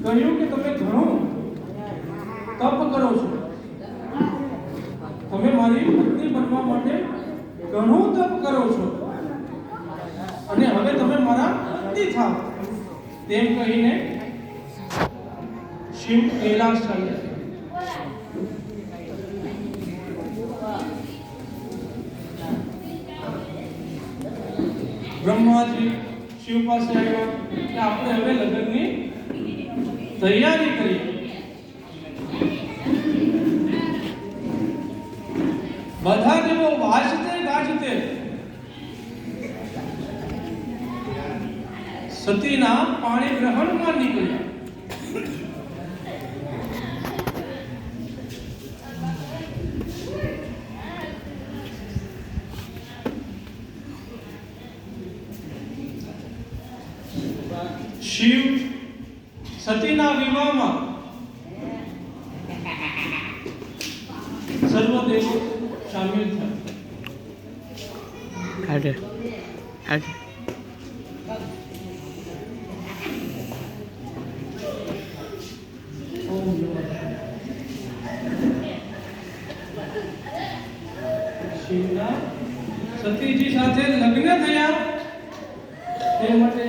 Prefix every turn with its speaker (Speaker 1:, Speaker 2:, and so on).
Speaker 1: કહ્યું કે તમે ઘણું તપ કરો છો, તમે મારી પત્ની બનવા માટે ઘણું તપ કરો છો અને હવે તમે મારા પતિ થાવ, તેમ કહીને શિવ કૈલાસ ચાલ્યા. બ્રહ્માજી શિવ પાસે આવ્યા કે આપણે હવે લગ્નની તૈયારી કરીએ. બધા દેવો વાજતે ગાજતે સતીના પાણી ગ્રહણમાં નીકળ્યા. શિવ સતીના વિવાહમાં સર્વદેવો શામિલ થયા. શિવના સતીજી સાથે લગ્ન થયા તે માટે